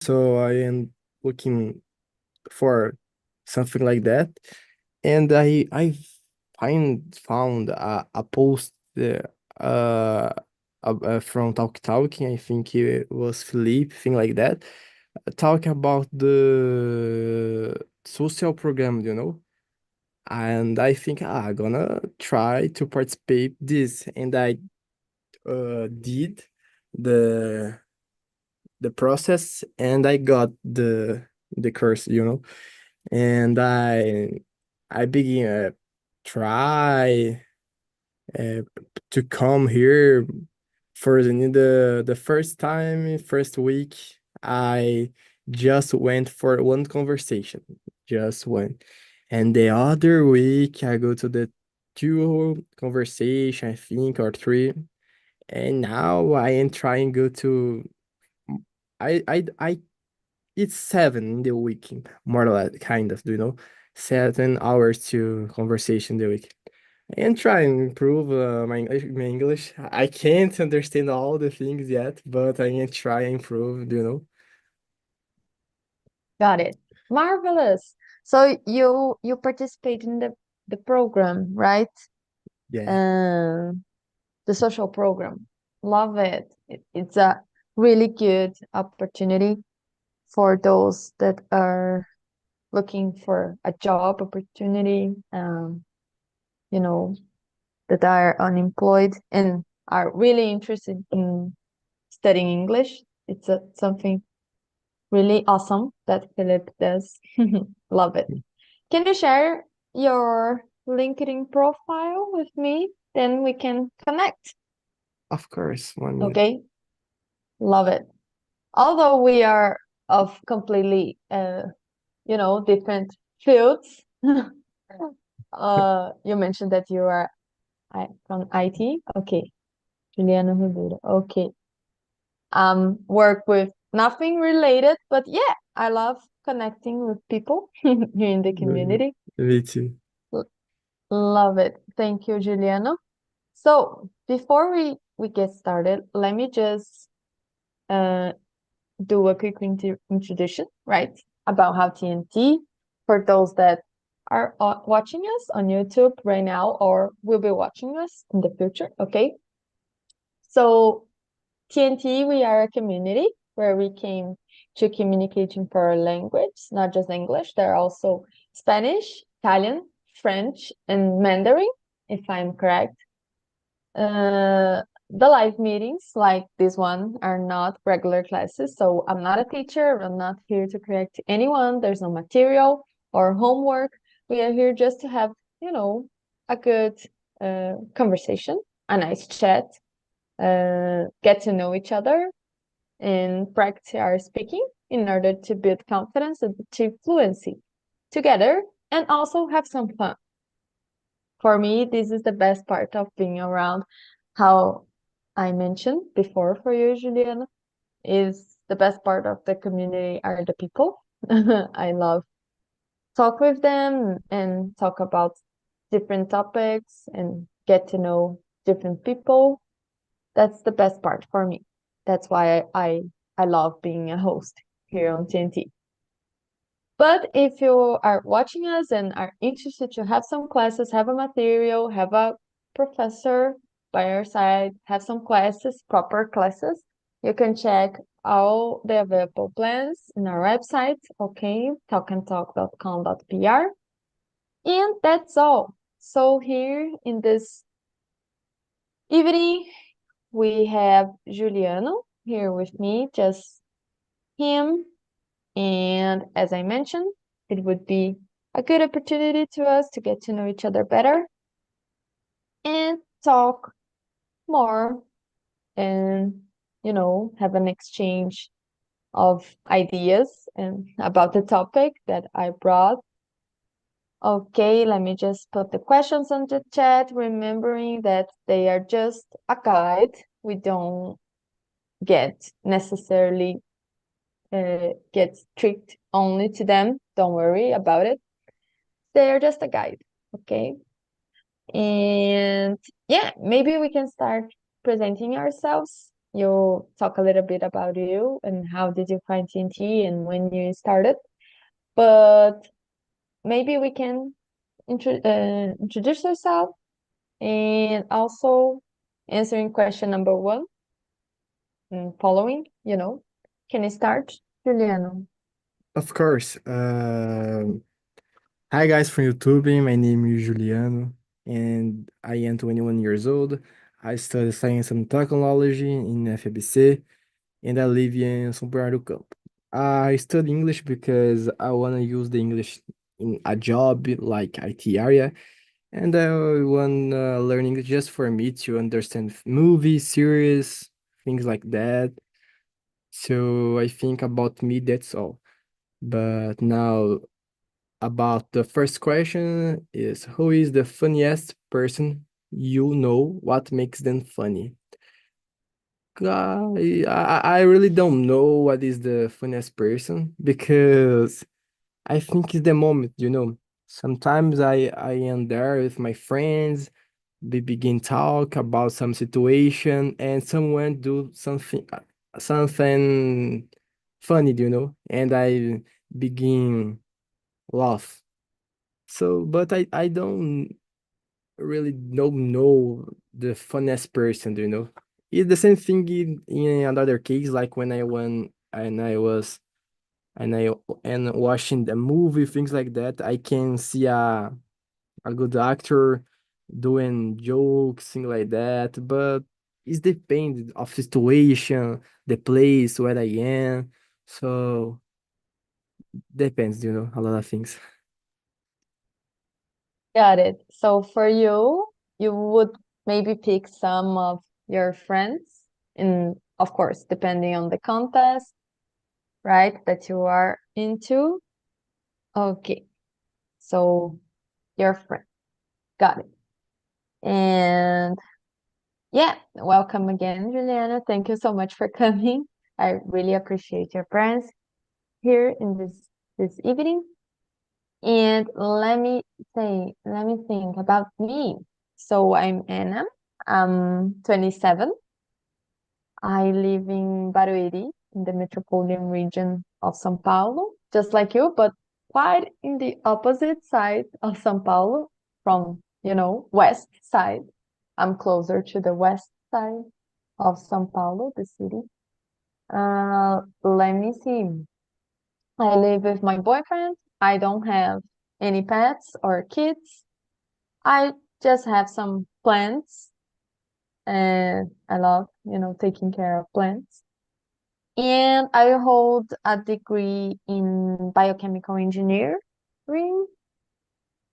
so I am looking for something like that. And I found a post from Talking. I think it was Philippe, thing like that, talk about the social program, And I think I'm gonna try to participate this, and I did the the process, and I got the course, and I begin try uh, to come here for the first time, first week. I just went for one conversation, just one, and the other week I go to the two conversation, I think, or three, and now I am trying go to I it's seven in the week, more or less, kind of, 7 hours to conversation the week. And try and improve my English. I can't understand all the things yet, but I can try and improve. Got it. Marvelous. So you participate in the program, right? Yeah. Uh, the social program. Love it. It's a really good opportunity for those that are looking for a job opportunity, you know, that are unemployed and are really interested in studying English. It's something really awesome that Philip does. Love it. Can you share your LinkedIn profile with me? Then we can connect. Of course, 1 minute. Okay. Love it. Although we are of completely, different fields. You mentioned that you are from IT. Okay. Juliana Ribeiro. Okay. Work with nothing related, but yeah, I love connecting with people here in the Mhm. community. Me too. L- Love it. Thank you, Juliana. So before we get started, let me just uh, do a quick introduction, right, about how TNT, for those that are watching us on YouTube right now or will be watching us in the future. Okay. So TNT, we are a community where we came to communicating for our language, not just English. There are also Spanish, Italian, French, and Mandarin, if I'm correct. The live meetings like this one are not regular classes, so I'm not a teacher. I'm not here to correct anyone. There's no material or homework. We are here just to have, a good conversation, a nice chat, get to know each other, and practice our speaking in order to build confidence and achieve fluency together and also have some fun. For me, this is the best part of being around. How I mentioned before for you, Juliana, is the best part of the community are the people. I love talk with them and talk about different topics and get to know different people. That's the best part for me. That's why I love being a host here on TNT. But if you are watching us and are interested to have some classes, have a material, have a professor by your side, have some classes, proper classes, you can check all the available plans in our website, okay, talkandtalk.com.br. And that's all. So here in this evening, we have Juliano here with me, just him. And as I mentioned, it would be a good opportunity to us to get to know each other better and talk more and, have an exchange of ideas and about the topic that I brought. Okay, let me just put the questions on the chat, remembering that they are just a guide. We don't get necessarily get strict only to them. Don't worry about it. They're just a guide, okay? And yeah, maybe we can start presenting ourselves. you talk a little bit about you and how did you find TNT and when you started. But maybe we can introduce yourself and also answering question number one and following, Can you start, Juliano? Of course. Hi guys from YouTube. My name is Juliano, and I am 21 years old. I study science and technology in FABC, and I live in São Bernardo do Campo. I study English because I want to use the English in a job like IT area, and I want to learn English just for me to understand movies, series, things like that. So I think about me, that's all. But now about the first question is who is the funniest person you know? What makes them funny? I really don't know what is the funniest person because I think it's the moment. Sometimes I am there with my friends, we begin talk about some situation and someone do something funny, and I begin laugh. So, but I don't really know the funniest person. It's the same thing in another case, like when I went and I was and I and watching the movie, things like that. I can see a good actor doing jokes, things like that. But it depends of situation, the place where I am. So depends, a lot of things. Got it. So for you, you would maybe pick some of your friends, in, of course, depending on the contest, right, that you are into. Okay, so your friend. Got it. And yeah, welcome again, Juliana. Thank you so much for coming. I really appreciate your presence here in this evening. And let me think about me. So I'm Anna. I'm 27. I live in Barueri, in the metropolitan region of São Paulo, just like you, but quite in the opposite side of São Paulo from, west side. I'm closer to the west side of São Paulo, the city. Let me see. I live with my boyfriend. I don't have any pets or kids. I just have some plants and I love, taking care of plants. And I hold a degree in biochemical engineering,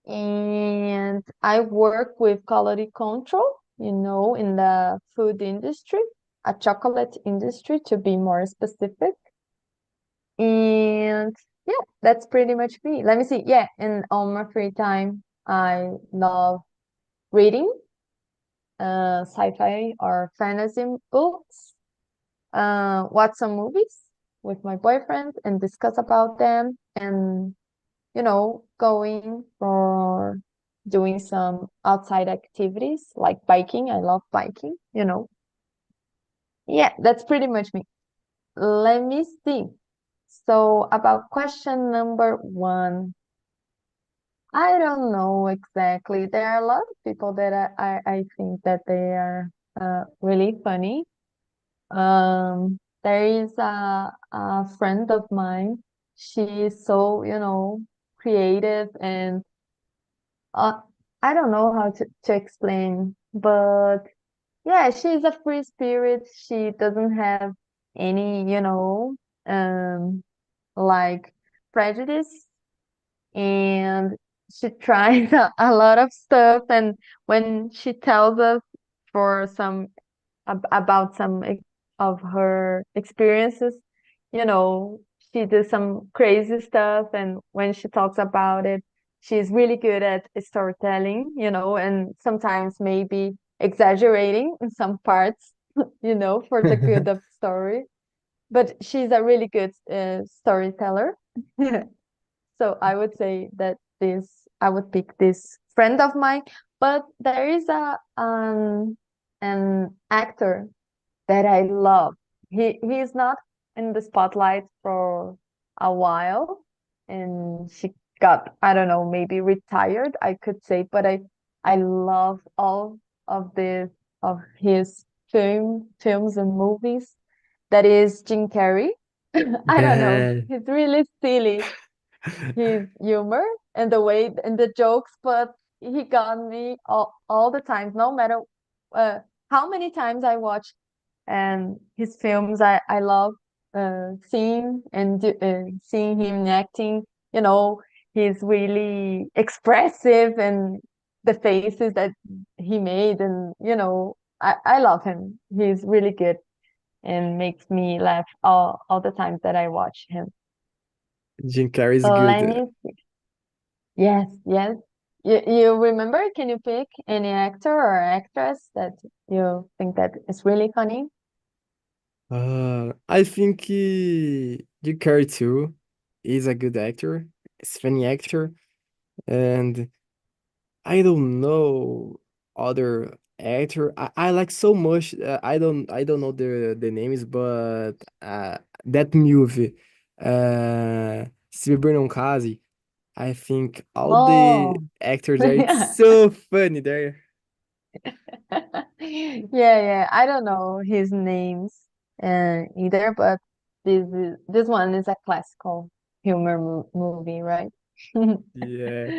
and I work with quality control, in the food industry, a chocolate industry to be more specific. And yeah, that's pretty much me. Let me see. Yeah, and on my free time, I love reading sci-fi or fantasy books, watch some movies with my boyfriend and discuss about them, and going for doing some outside activities like biking. I love biking. Yeah, that's pretty much me. Let me see. So about question number one, I don't know exactly. There are a lot of people that I think that they are really funny. There is a friend of mine. She is so, creative and uh, I don't know how to explain, but yeah, she's a free spirit. She doesn't have any, like prejudice, and she tries a lot of stuff. And when she tells us for some about some of her experiences, you know, she does some crazy stuff. And when she talks about it, she's really good at storytelling, and sometimes maybe exaggerating in some parts, for the good of the story. But she's a really good storyteller. So I would say that I would pick this friend of mine. But there is an actor that I love. He's not in the spotlight for a while, and she got, I don't know, maybe retired, I could say, but I love all of the of his films and movies. That is Jim Carrey. I don't know. Yeah. He's really silly, his humor and the way and the jokes, but he got me all the times, no matter uh, how many times I watch and his films. I love seeing him acting. You know, he's really expressive and the faces that he made, and I love him. He's really good and makes me laugh all the times that I watch him. Jim Carrey is Let good. me Yes, yes. You remember? Can you pick any actor or actress that you think that is really funny? I think Jim Carrey too is a good actor. He's funny actor, and I don't know other actor. I like so much. I don't know the names, but that movie, Se Beber Não Case. I think all the Oh, actors there, it's yeah. so funny there. Yeah, yeah. I don't know his names either, but this one is a classical humor movie, right? Yeah.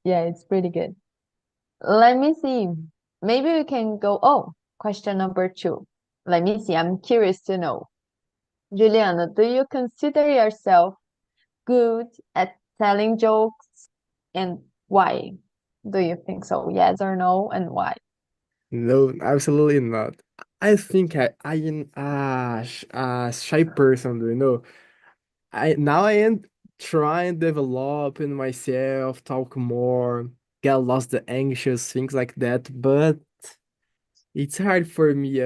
Yeah, it's pretty good. Let me see. Maybe we can go. Oh, question number two. Let me see. I'm curious to know. Juliana, do you consider yourself good at telling jokes, and why do you think so? Yes or no, and why? No, absolutely not. I think I am a shy person, do you know? I am trying to develop in myself, talk more, get lost the anxious things like that, but it's hard for me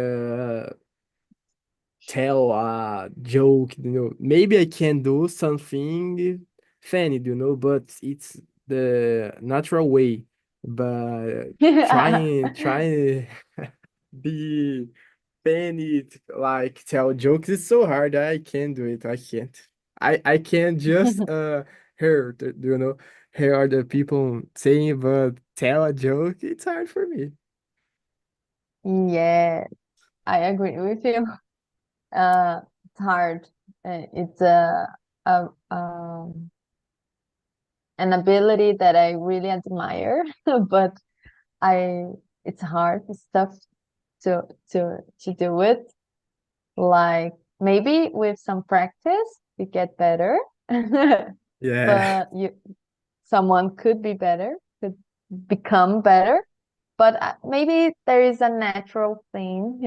tell a joke, you know. Maybe I can do something funny, you know, but it's the natural way. But trying be funny, like tell jokes is so hard. I can't do it. I can't. I can just hear, you know, hear other people saying, but tell a joke, it's hard for me. Yeah, I agree with you. It's hard. It's a an ability that I really admire, but I it's hard. It's tough to do it. Like maybe with some practice, you get better. Yeah, But someone could be better, could become better. But maybe there is a natural thing,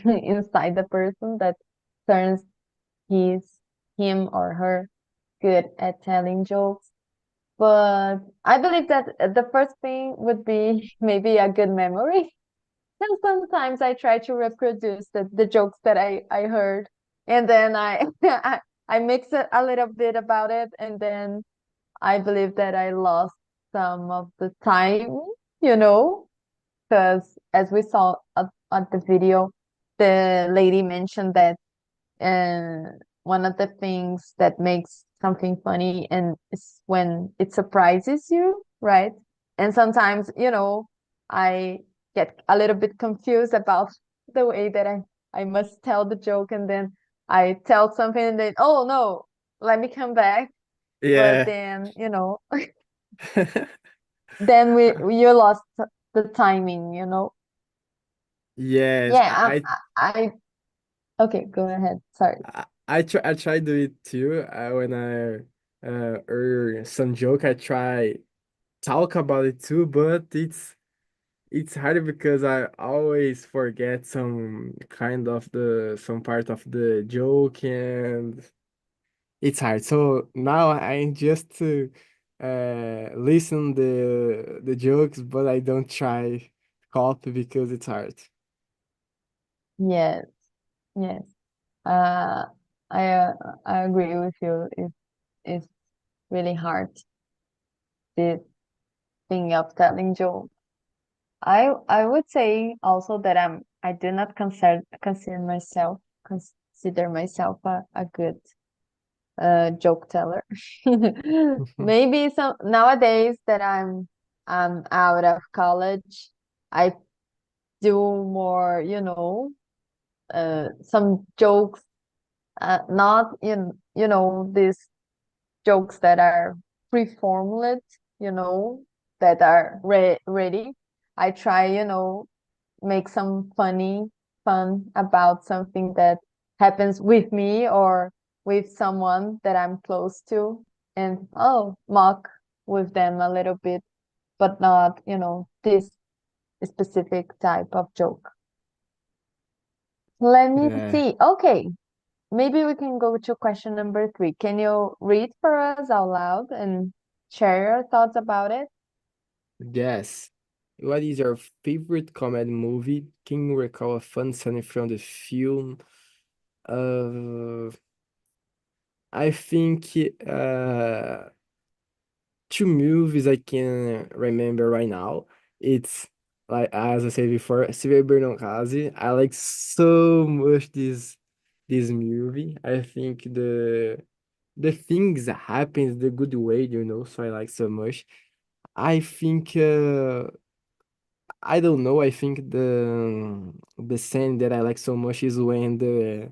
inside the person that turns his him or her good at telling jokes. But I believe that the first thing would be maybe a good memory. And sometimes I try to reproduce the jokes that I heard, and then I mix it a little bit about it, and then I believe that I lost some of the time, you know, because as we saw at the video, the lady mentioned that one of the things that makes something funny and is when it surprises you, right? And sometimes, I get a little bit confused about the way that I must tell the joke, and then I tell something and then, oh no, let me come back. But yeah. then, then you lost the timing, Yes, Yeah, okay, go ahead. Sorry. I try do it too. When I hear some joke, I try talk about it too, but it's hard because I always forget some kind of the some part of the joke, and it's hard. So now I just listen the jokes, but I don't try copy because it's hard. Yes, yes. Uh, I uh, I agree with you. It's really hard, the thing of telling jokes. I would say also that I'm I do not consider myself a good joke teller. Maybe some nowadays that I'm out of college, I do more, some jokes, not these jokes that are pre-formulated, you know, that are ready. I try, make some fun about something that happens with me or with someone that I'm close to, and mock with them a little bit, but not, this specific type of joke. Let me Yeah. see. Okay, maybe we can go to question number three. Can you read for us out loud and share your thoughts about it? Yes. What is your favorite comedy movie? Can you recall a fun scene from the film? Uh, I think two movies I can remember right now. It's like as I said before, Silvio Bernocasi. I like so much this movie. I think the things that happens the good way, so I like so much. I think I don't know, I think the scene that I like so much is when the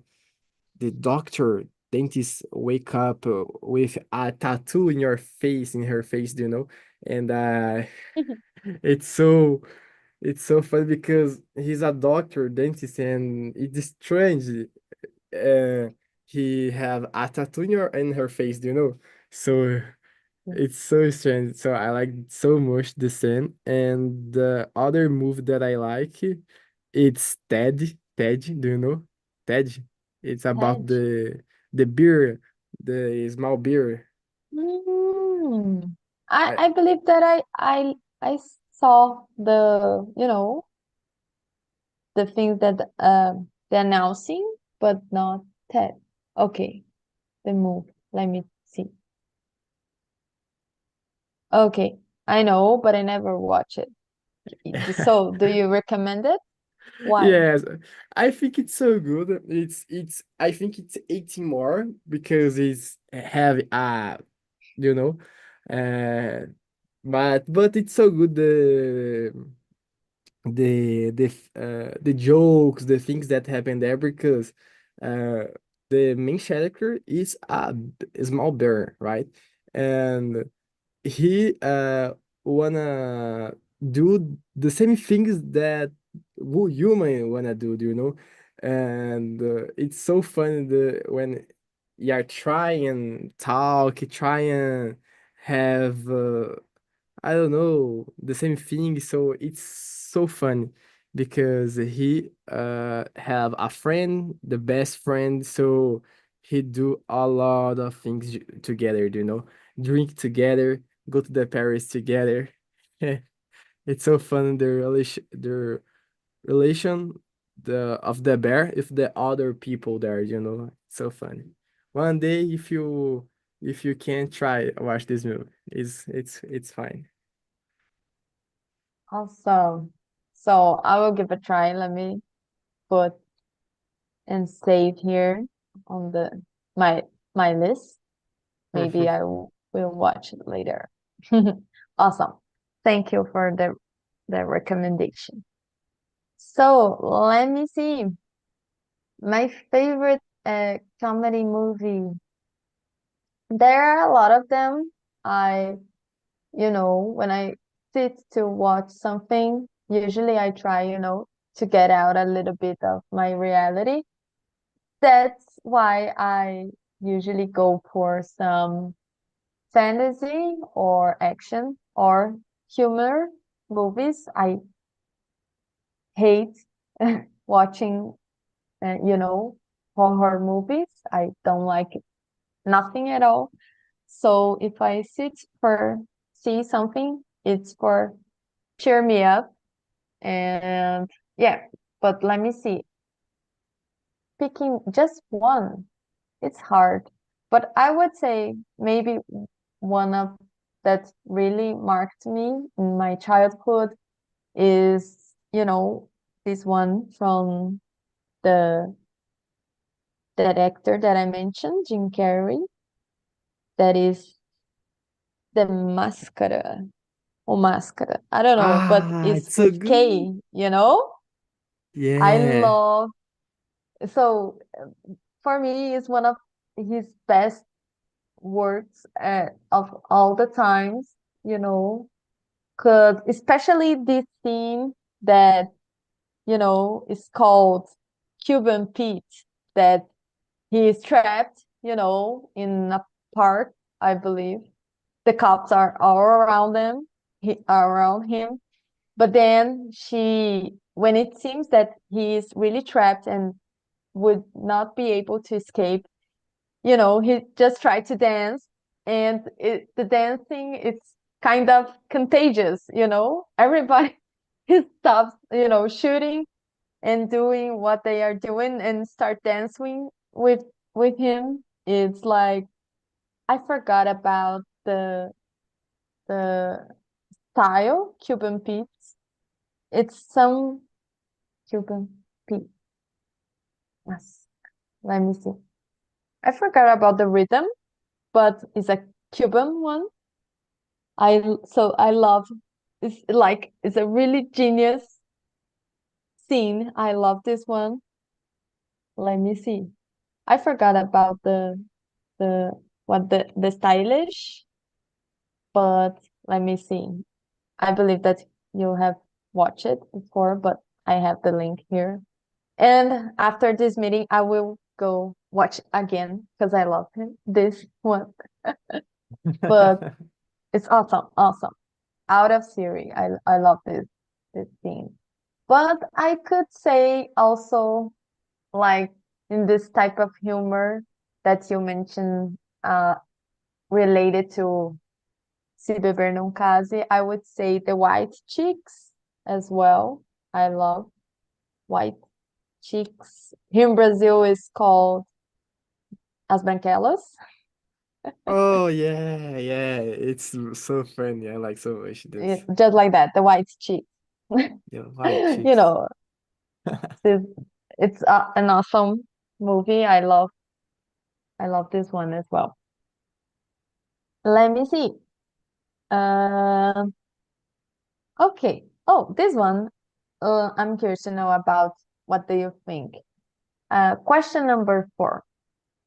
doctor dentist wake up with a tattoo in your face in her face, and it's it's so funny because he's a doctor dentist and it's strange uh he have a tattoo in her face, so it's so strange. So I like so much the scene. And the other movie that I like, it's Ted, do you know? Ted. It's about Ted. the beer, the small beer. Mm. I I I believe that I saw the things that they're announcing, but not Ted. Okay, the move. Let me see. Okay, I know, but I never watch it. So, do you recommend it? Why? yes, I think it's so good. It's I think it's 18 more because it's heavy you know. Uh but it's so good the jokes, the things that happen there because uh the main character is a small bear, right? And he wanna do the same things that human wanna do. And it's so fun when you're trying talk, try and have I don't know, the same thing. So it's so fun because he have a friend, the best friend, so he do a lot of things together, drink together, go to the Paris together. It's so fun the relation of the bear with the other people there, so funny. One day if you can try watch this movie. It's fine. Awesome. So I will give a try. Let me put and save here on the my my list. Maybe I will watch it later. Awesome. Thank you for the recommendation. So let me see. My favorite comedy movie. There are a lot of them. When I sit to watch something, usually I try, to get out a little bit of my reality. That's why I usually go for some fantasy or action or humor movies. I hate watching, uh, you know, horror movies. I don't like it, nothing at all. So if I see something, it's for cheer me up. And yeah, but let me see. Picking just one, it's hard. But I would say maybe one of that really marked me in my childhood is, this one from the that actor that I mentioned, Jim Carrey, that is the Máscara or Máscara. I don't know, but Ah, it's it's so with good. K, you know? I Yeah. love so for me it's one of his best works of all the times, you know, because especially this scene that, you know, is called Cuban Pete, that he is trapped, you know, in a park, I believe. The cops are all around them, around him. But then when it seems that he is really trapped and would not be able to escape, you know, he just tried to dance, and the dancing is kind of contagious, you know. Everybody he stops, you know, shooting and doing what they are doing and start dancing with him. It's like I forgot about the style Cuban Pete's. It's some Cuban Pete. Yes. Let me see. I forgot about the rhythm, but it's a Cuban one. I love it's like it's a really genius scene. I love this one. Let me see. I forgot about the the stylish, but let me see. I believe that you have watched it before, but I have the link here. And after this meeting, I will go watch again because I love him. This one, but it's awesome, awesome. Out of series, I love this scene. But I could say also like in this type of humor that you mentioned, related to Se Beber Não Case, I would say the white chicks as well. I love white chicks. Here in Brazil is called As Branquelas. Oh yeah, yeah. It's so funny. I like so much this. Just like that, the white chicks. Yeah, white You chicks. know, this, it's an awesome movie. I love this one as well. Let me see. Um, okay. Oh, this one. I'm curious to know about what do you think. Question number 4.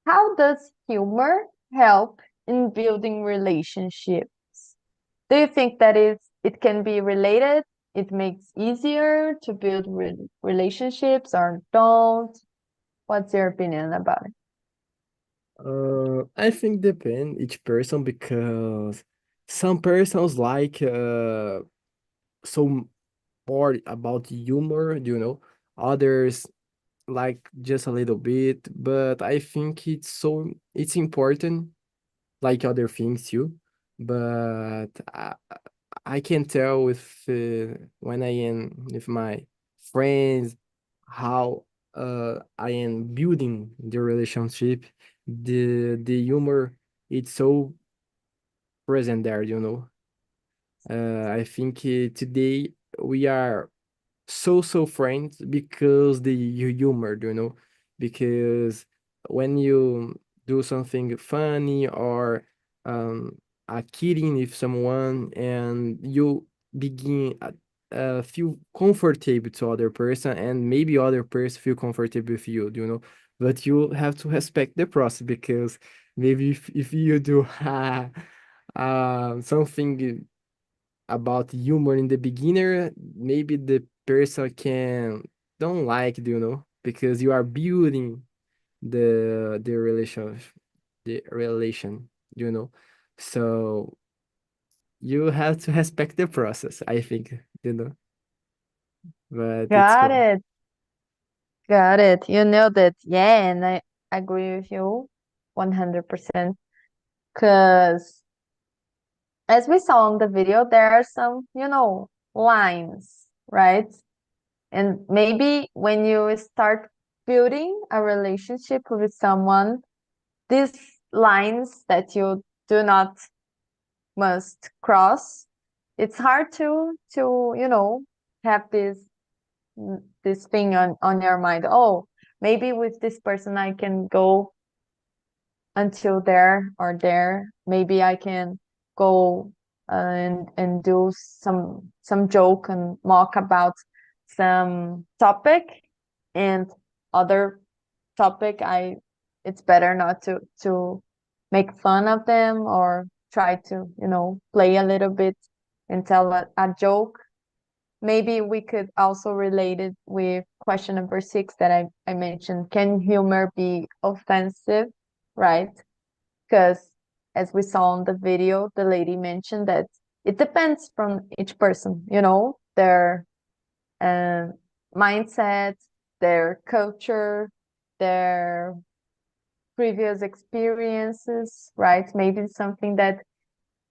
How does humor help in building relationships? Do you think that it can be related? It makes easier to build relationships or don't? What's your opinion about it? I think depend each person because some persons like so more about humor, you know. Others like just a little bit, but I think it's important like other things too. But I can tell with when I am with my friends how I am building the relationship. The humor it's so present there, you know. I think today we are so friends because the humor, you know, because when you do something funny or um a kidding with someone and you begin feel comfortable to other person and maybe other person feel comfortable with you, you know, but you have to respect the process because maybe if you do something about humor in the beginner, maybe the person can don't like it, you know, because you are building the relation, you know. So you have to respect the process, I think, you know. But it's Got fun. it. Got it. You know that. Yeah, and I agree with you 100%. Because as we saw on the video, there are some, you know, lines, right? And maybe when you start building a relationship with someone, these lines that you do not must cross, it's hard to, you know, have this this thing on your mind. Oh, maybe with this person I can go until there or there. Maybe I can go and do some joke and mock about some topic, and other topic I it's better not to make fun of them or try to, play a little bit and tell a joke. Maybe we could also relate it with question number 6 that I mentioned. Can humor be offensive? Right? Because as we saw in the video, the lady mentioned that it depends from each person, their uh, mindset, their culture, their previous experiences, right? Maybe something that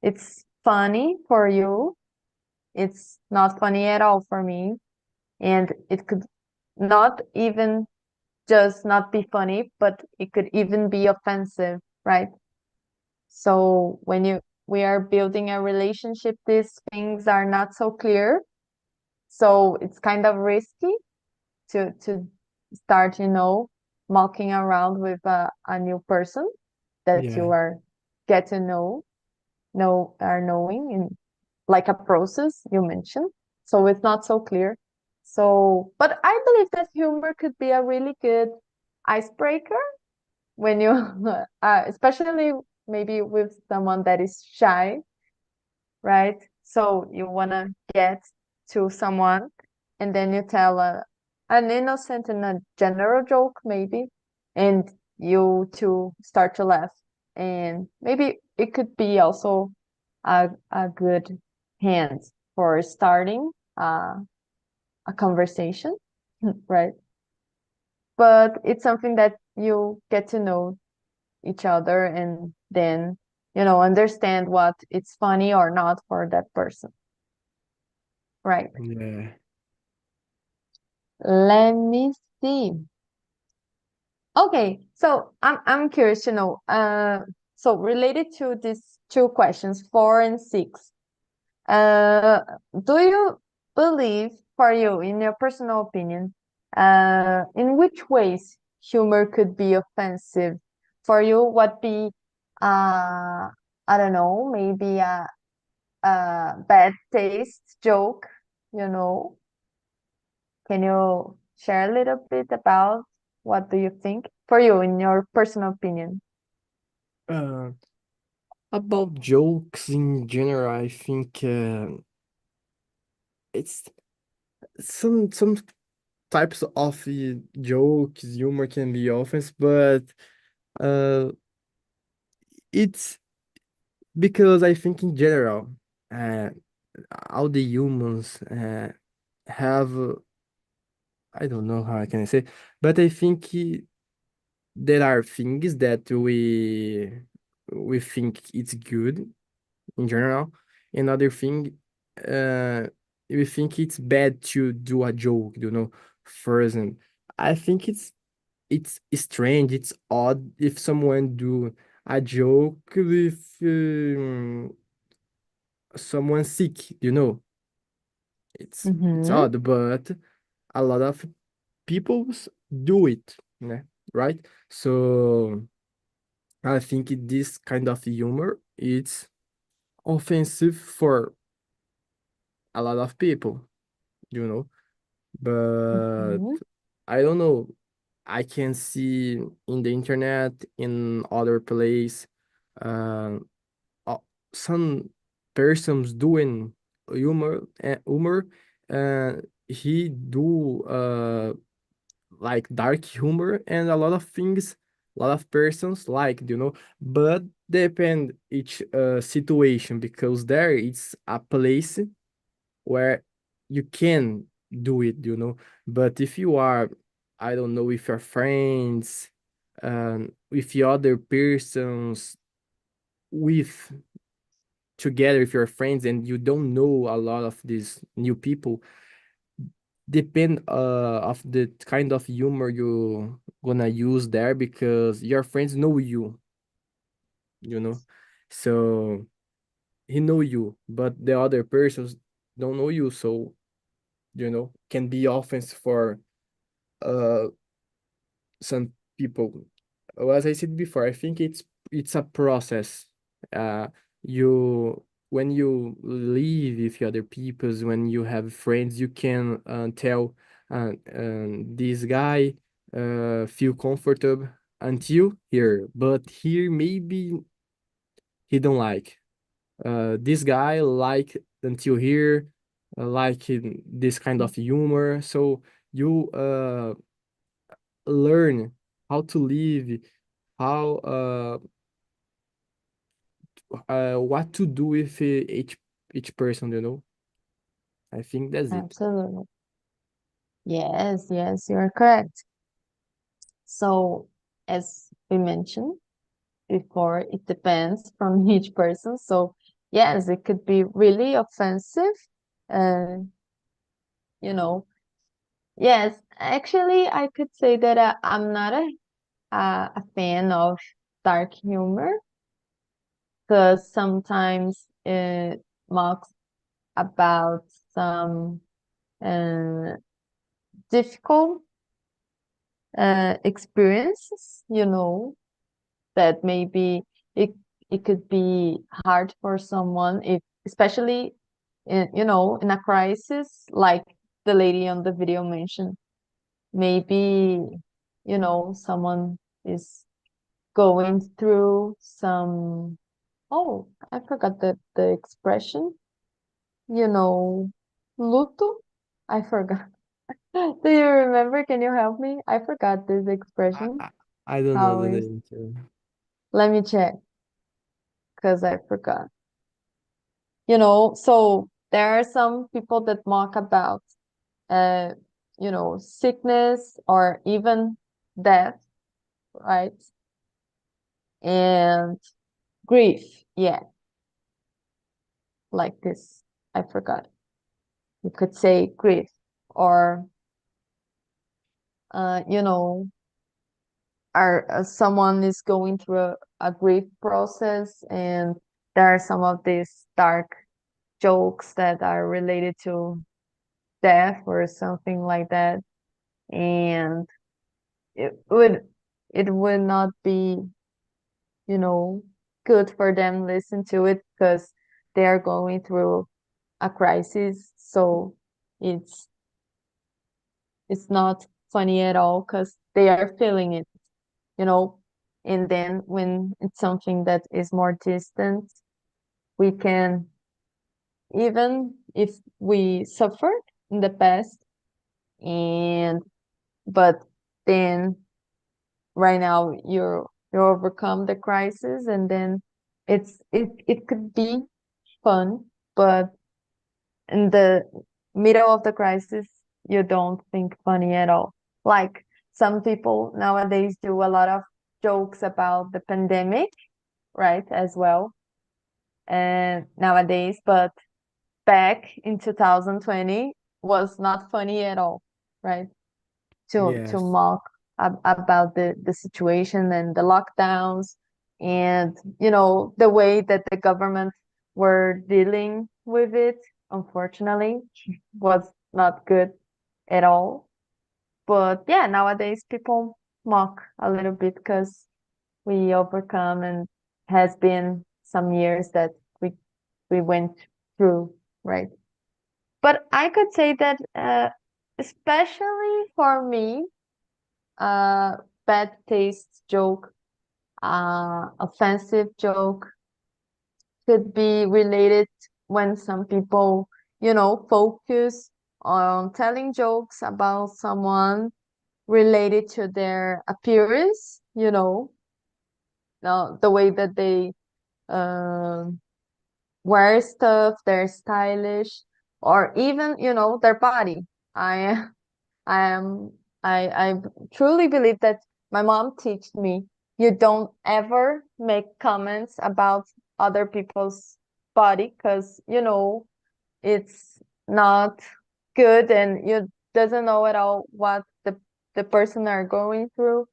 it's funny for you, it's not funny at all for me, and it could not even just not be funny, but it could even be offensive, right? So when we are building a relationship, these things are not so clear. So it's kind of risky to start, mocking around with a new person that you Yeah, are get to are knowing in like a process you mentioned. So it's not so clear. So, but I believe that humor could be a really good icebreaker when you, especially maybe with someone that is shy, right? So you want to get to someone and then you tell an innocent and a general joke, maybe, and you two start to laugh. And maybe it could be also a good hand for starting a conversation, right? But it's something that you get to know each other and then, understand what it's funny or not for that person, right? yeah. Let me see. Okay, so I'm curious to know. So related to these two questions, 4 and 6, uh, do you believe, for you, in your personal opinion, in which ways humor could be offensive for you? What be, I don't know, maybe a bad taste joke, you know? Can you share a little bit about what do you think for you in your personal opinion? Uh, about jokes in general, I think it's some types of jokes, humor can be offense, but uh, it's because I think in general, uh, all the humans have I don't know how I can say, but I think there are things that we think it's good in general. Another thing, uh, we think it's bad to do a joke, For example, I think it's strange, it's odd if someone do a joke with someone sick. It's Mm-hmm. odd, but a lot of people do it, né? Right? So I think this kind of humor it's offensive for a lot of people, you know. But Mm-hmm. I don't know. I can see in the internet, in other place, uh, uh, some persons doing humor. He do like dark humor and a lot of things, a lot of persons like, but depend each situation because there it's a place where you can do it, but if you are, I don't know, with your friends, with the other persons, with together with your friends and you don't know a lot of these new people, depend of the kind of humor you gonna use there because your friends know you know so he know you but the other persons don't know you, so can be offense for uh some people. As I said before, I think it's a process. Uh, you when you live with other peoples, when you have friends, you can tell this guy feel comfortable until here, but here maybe he don't like. This guy like until here, this kind of humor. So you learn how to live, how what to do with each person, I think that's it. Absolutely. Yes, yes, you're correct. So, as we mentioned before, it depends from each person. So, yes, it could be really offensive. Uh, you know, yes, actually, I could say that I'm not a fan of dark humor because sometimes it mocks about some uh, difficult experiences, that maybe it it could be hard for someone if especially in a crisis like the lady on the video mentioned. Maybe someone is going through some, oh, I forgot the expression, you know luto. I forgot. Do you remember? Can you help me? I forgot this I, expression. I, I don't know How the is, name too. let me check because I forgot. So there are some people that mock about, uh, sickness or even death, right? And grief. Yeah, like this. I forgot. You could say grief or, uh, you know, someone is going through a grief process, and there are some of these dark jokes that are related to death or something like that. And it would it would not be, you know, good for them listen to it because they are going through a crisis. So it's it's not funny at all because they are feeling it, you know. And then when it's something that is more distant, we can, even if we suffered in the past, and but then right now you overcome the crisis, and then it could be fun, but in the middle of the crisis you don't think funny at all. Like some people nowadays do a lot of jokes about the pandemic, right, as well, and nowadays, but back in 2020 was not funny at all, right? To Yes. mock about the situation and the lockdowns, and the way that the government were dealing with it, unfortunately, was not good at all. But yeah, nowadays people mock a little bit because we overcome, and has been some years that we went through, right? But I could say that, especially for me, uh, bad taste joke, offensive joke could be related when some people, focus on telling jokes about someone related to their appearance, no, the way that they um wear stuff, they're stylish, or even, their body. I I am I truly believe that my mom taught me you don't ever make comments about other people's body because it's not good, and you doesn't know at all what the person are going through.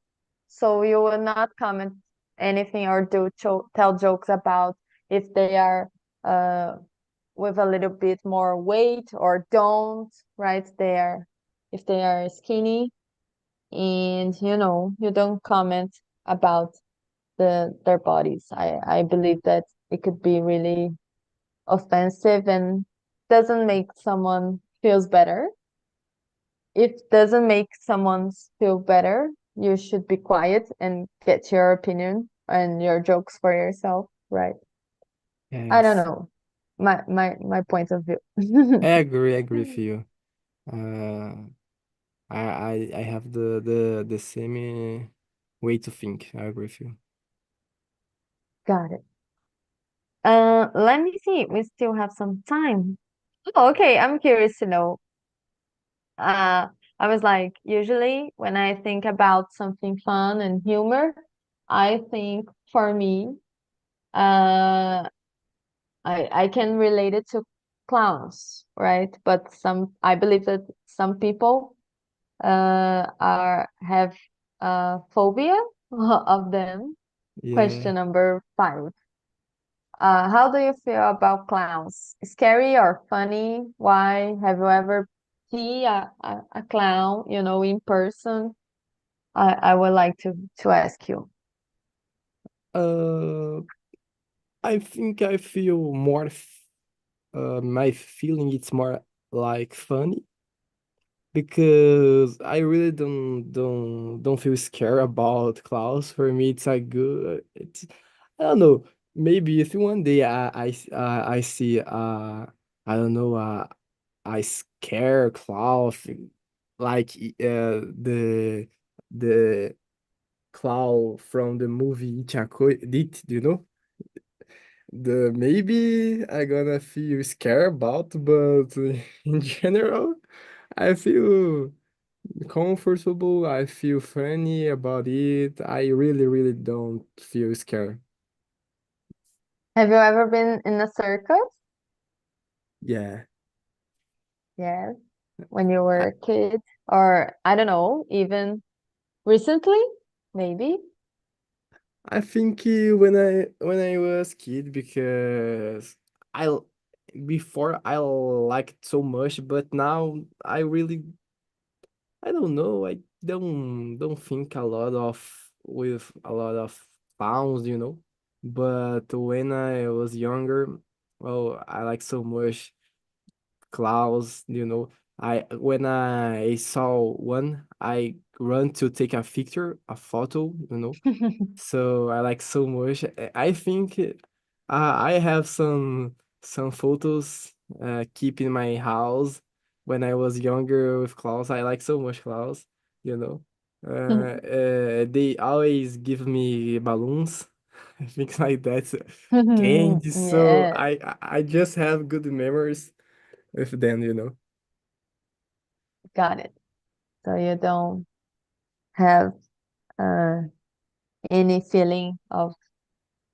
So you will not comment anything or tell jokes about if they are uh with a little bit more weight or don't, right? If they are skinny and you don't comment about their bodies. I believe that it could be really offensive and doesn't make someone feels better. If doesn't make someone feel better, you should be quiet and get your opinion and your jokes for yourself, right? I don't Yes. know. My point of view. I agree with you. Uh, I have the same way to think. I agree with you. Got it. Let me see. We still have some time. Oh, okay. I'm curious to know. Uh, I was like, usually when I think about something fun and humor, I think for me, uh, I can relate it to clowns, right? But I believe that some people are have phobia of them. Yeah. Question number 5. How do you feel about clowns? Scary or funny? Why? Have you ever seen a clown, in person? I would like to ask you. Uh, I think I feel more. My feeling it's more like funny because I really don't feel scared about clouds. For me, it's a good. It's I don't know. Maybe if one day I see I don't know I scare cloud like the cloud from the movie It, do you know? The maybe I gonna feel scared about, but in general, I feel comfortable. I feel funny about it. I really don't feel scared. Have you ever been in a circus? Yeah, Yes, when you I were a kid, or I don't know, even recently, maybe. I think when I was kid because I l- before I liked so much, but now I really I don't know. I don't think a lot of with a lot of pounds, you know. But when I was younger, oh, I like so much clouds, you know. I when I saw one, I run to take a picture, a photo, you know. So I like so much. I think I have some photos keep in my house when I was younger with clowns. I like so much clowns, you know. They always give me balloons, things like that, candy. So Yeah, I just have good memories with them, you know. got it. So you don't have uh, any feeling of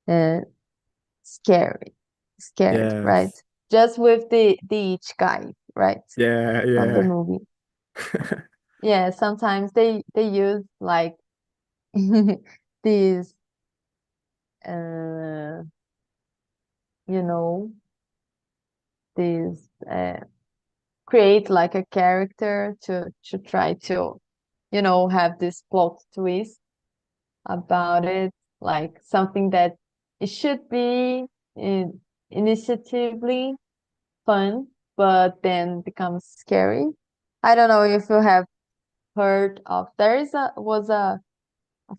uh, scary, scared, right? Yes. Just with the itch guy, right? Yeah, From the yeah. movie. Yeah, sometimes they use like these uh you know these create like a character to try to have this plot twist about it, like something that it should be in, initiatively fun, but then becomes scary. I don't know if you have heard of a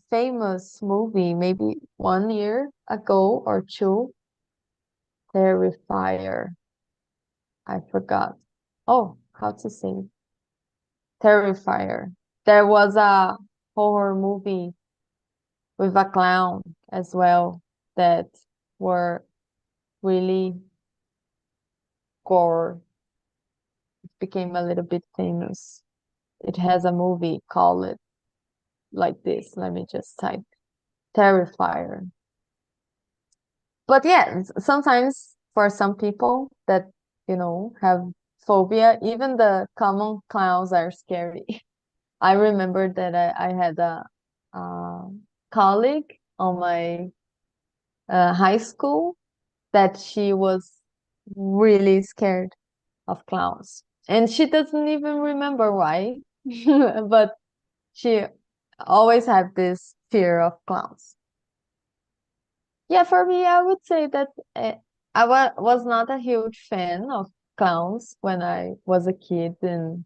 famous movie maybe 1 year ago or two, Terrifier. I forgot. Oh, how to say Terrifier. There was a horror movie with a clown as well that were really gore. It became a little bit famous. It has a movie called it like this. Let me just type Terrifier. But yeah, sometimes for some people that, have phobia, even the common clowns are scary. I remember that I had a colleague on my high school that she was really scared of clowns. And she doesn't even remember why, but she always had this fear of clowns. Yeah, for me, I would say that was not a huge fan of clowns when I was a kid and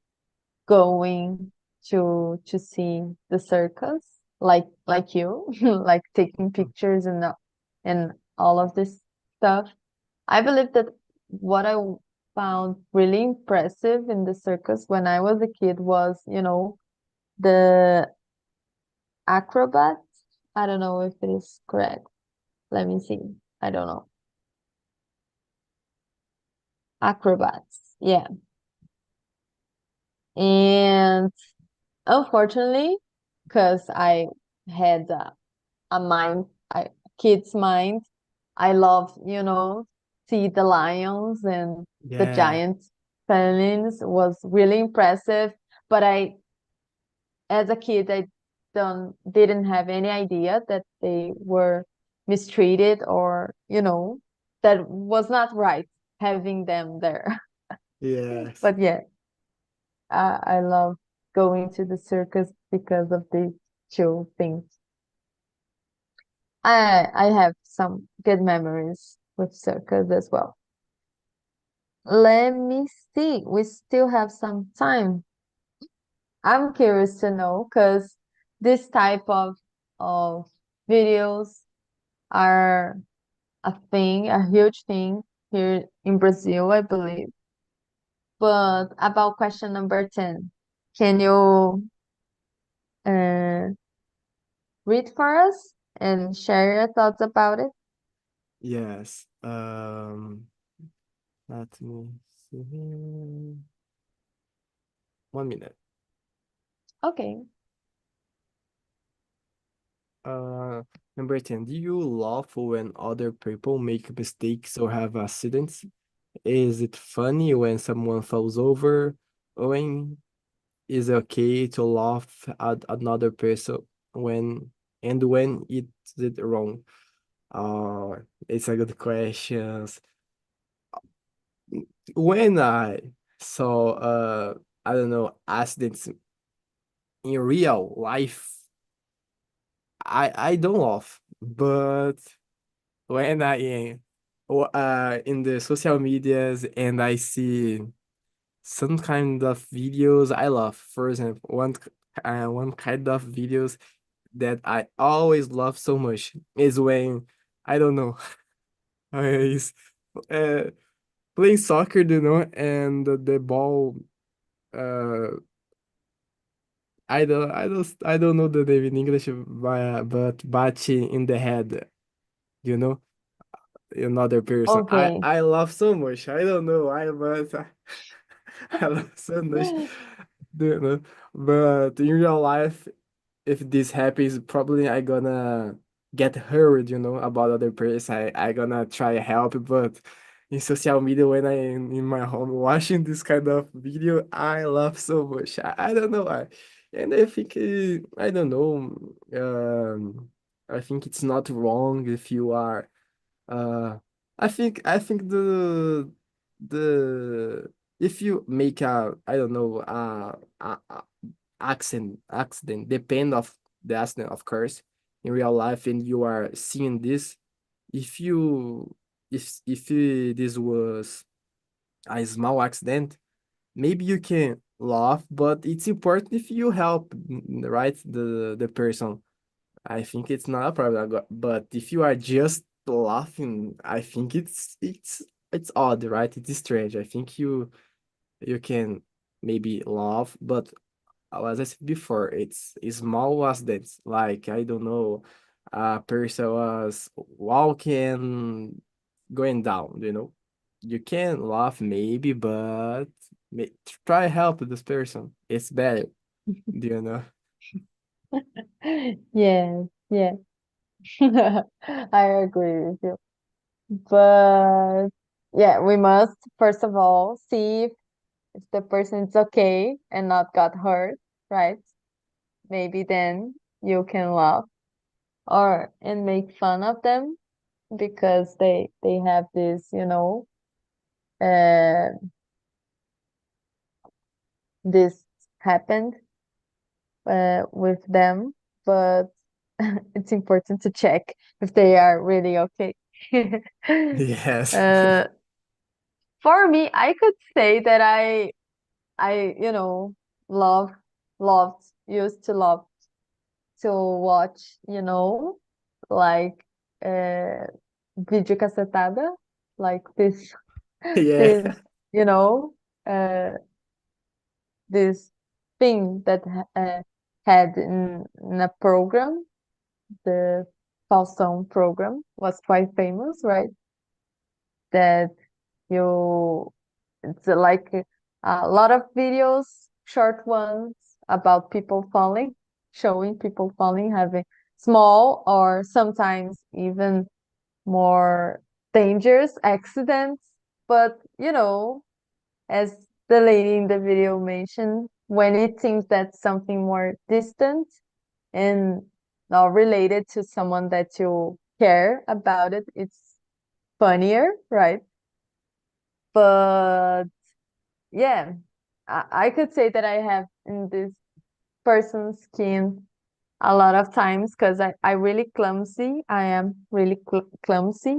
going to see the circus, like you, like taking pictures and all of this stuff. I believe that what I found really impressive in the circus when I was a kid was, the acrobats. I don't know if it is correct. Let me see. I don't know. Acrobats. Yeah. And unfortunately, because I had a mind, a kid's mind, I love, see the lions and the Yeah, giant felines was really impressive. But as a kid, I didn't have any idea that they were mistreated or, that was not right having them there. yes, But yeah, I love going to the circus because of these two things. I have some good memories with circus as well. Let me see. We still have some time. I'm curious to know because this type of videos are a huge thing here in Brazil, I believe. But about question number 10, can you uh, read for us and share your thoughts about it? yes. Let me see here. 1 minute. Okay. Uh, Number 10. Do you laugh when other people make mistakes or have accidents? Is it funny when someone falls over? When is it okay to laugh at another person when when it's it wrong? It's a good question. When I saw I don't know accidents in real life, I don't laugh, but when I am in the social medias and I see some kind of videos I love. For example, one kind of videos that I always love so much is when I don't know is uh, playing soccer, and the ball uh I don't know the name in English, but bate in the head, you know, another person. Okay. I love so much. I don't know why, but I love so much, you know. But in real life, if this happens, probably I gonna get hurt, about other person. I gonna try help, but in social media when I am in my home watching this kind of video, I laugh so much. I don't know why. And I think I don't know. I think it's not wrong if you are uh I think the if you make a I don't know a accident depend of the accident of course in real life and you are seeing this if you if this was a small accident maybe you can laugh but it's important if you help right the person. I think it's not a problem, but if you are just laughing, I think it's odd, right? It's strange. I think you can maybe laugh, but as I said before, it's small accidents. Like I don't know, a person was walking, going down. You can laugh maybe, but may, try help this person. It's better. Do you know? Yeah, yeah. I agree with you. But yeah, we must first of all see if the person's okay and not got hurt, right? Maybe then you can laugh or and make fun of them because they have this, uh, this happened with them, but it's important to check if they are really okay. Yes. uh, for me, I could say that love, loved, used to love to watch, like uh, video cacetada, like Yeah. this, you know, uh, this thing that had in a program, the Faustão program was quite famous, right? That you, it's like a lot of videos, short ones about people falling, showing people falling, having small or sometimes even more dangerous accidents. But, as the lady in the video mentioned, when it seems that something more distant and not related to someone that you care about it, it's funnier, right? But yeah, I could say that I have in this person's skin a lot of times because I really clumsy. I am really clumsy,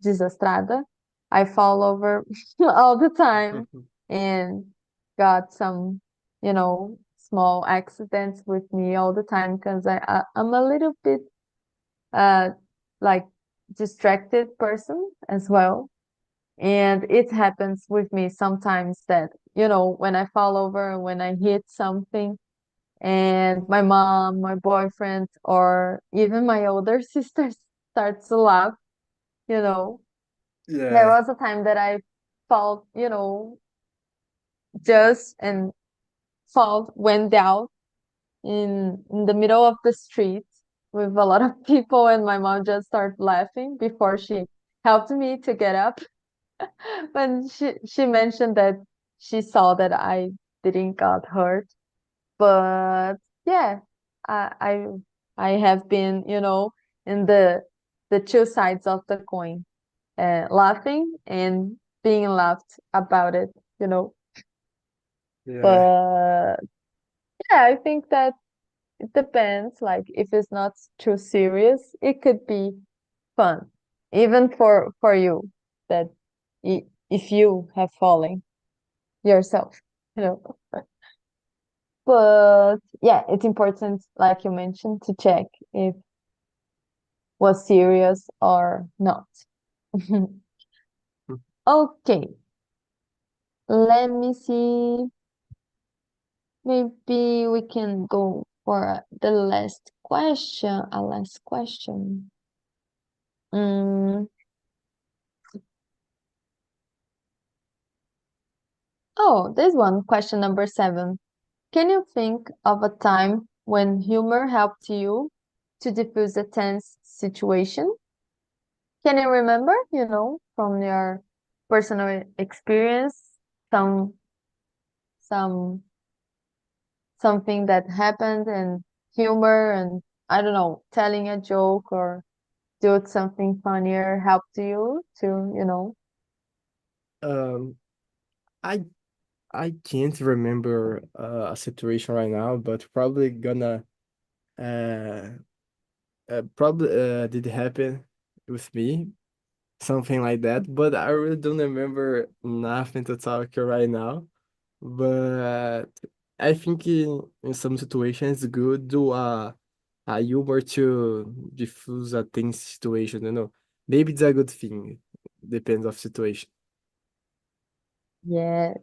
desastrada. I fall over all the time and got some, small accidents with me all the time because I'm a little bit uh like distracted person as well. And it happens with me sometimes that, when I fall over, when I hit something, and my mom, my boyfriend, or even my older sister starts to laugh, you know. There Yeah. was a time that I fall, just and went down in the middle of the street with a lot of people, and my mom just started laughing before she helped me to get up. When she mentioned that she saw that I didn't got hurt, but yeah, I I, I have been, in the two sides of the coin, laughing and being laughed about it, you know. Yeah. But yeah, I think that it depends. Like if it's not too serious, it could be fun, even for you that if you have fallen yourself, you know. But yeah, it's important, like you mentioned, to check if was serious or not. Okay, let me see. Maybe we can go for the last question. A last question. Mm. Oh, this one, question number 7. Can you think of a time when humor helped you to diffuse a tense situation? Can you remember, from your personal experience, some some something that happened and humor and I don't know, telling a joke or do something funnier helped you to, Um, I I can't remember a situation right now, but probably gonna uh, probably did happen with me, something like that. But I really don't remember nothing to talk right now. But I think in some situations it's good to a humor to diffuse a tense situation. Maybe it's a good thing. Depends of situation. yes.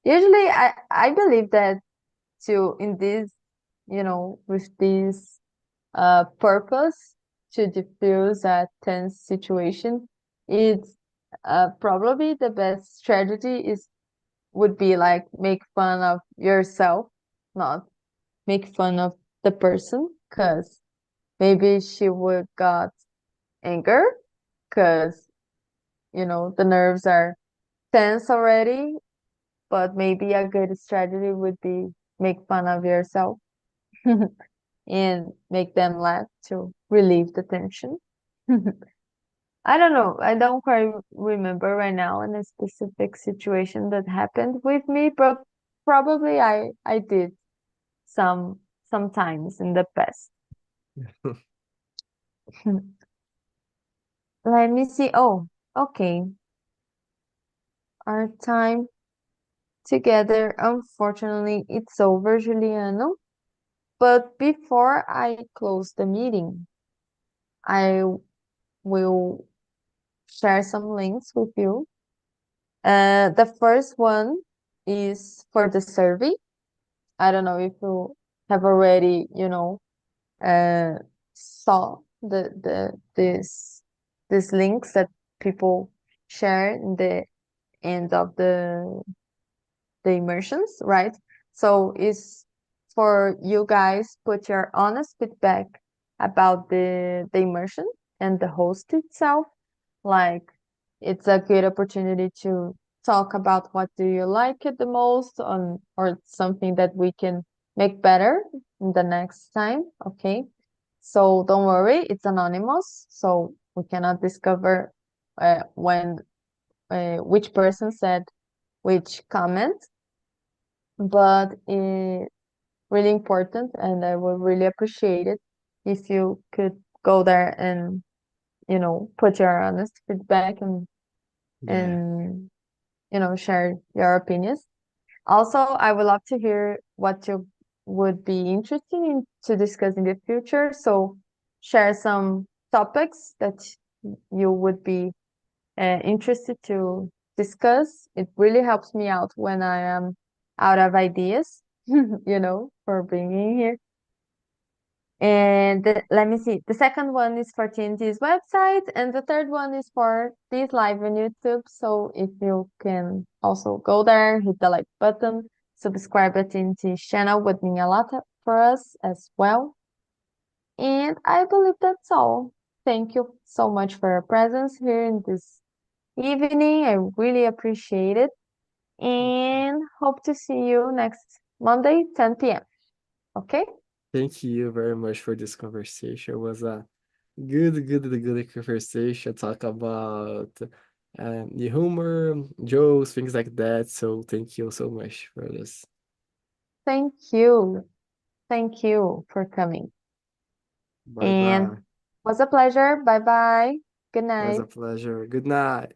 Usually I believe that to in this, with this purpose to diffuse a tense situation, it's probably the best strategy is would be like make fun of yourself, not make fun of the person, because maybe she would got anger because the nerves are tense already, but maybe a good strategy would be make fun of yourself and make them laugh to relieve the tension. I don't know. I don't quite remember right now in a specific situation that happened with me, but probably I did some sometimes in the past. Let me see. Oh, okay. Our time together, unfortunately, it's over, Juliano. But before I close the meeting, I will share some links with you. The first one is for the survey. I don't know if you have already, uh, saw these links that people share in the end of the immersions, right? So it's for you guys put your honest feedback about the immersion and the host itself. Like it's a good opportunity to talk about what do you like it the most on or something that we can make better in the next time. Okay. So don't worry, it's anonymous, so we cannot discover when which person said which comment, but it's really important, and I would really appreciate it if you could go there and put your honest feedback Yeah. and share your opinions. Also, I would love to hear what you would be interested in to discuss in the future. So share some topics that you would be interested to discuss. It really helps me out when I am out of ideas, for bringing here. And let me see. The second one is for TNT's website, and the third one is for this live on YouTube. So if you can also go there, hit the like button, subscribe to TNT's channel would mean a lot for us as well. And I believe that's all. Thank you so much for your presence here in this evening. I really appreciate it. And hope to see you next Monday, 10 p.m. Okay? Thank you very much for this conversation. It was a good conversation. Talk about the humor, jokes, things like that. So thank you so much for this. Thank you. Thank you for coming. Bye And bye. was a pleasure. Bye bye. Good It was night. a pleasure. Good night.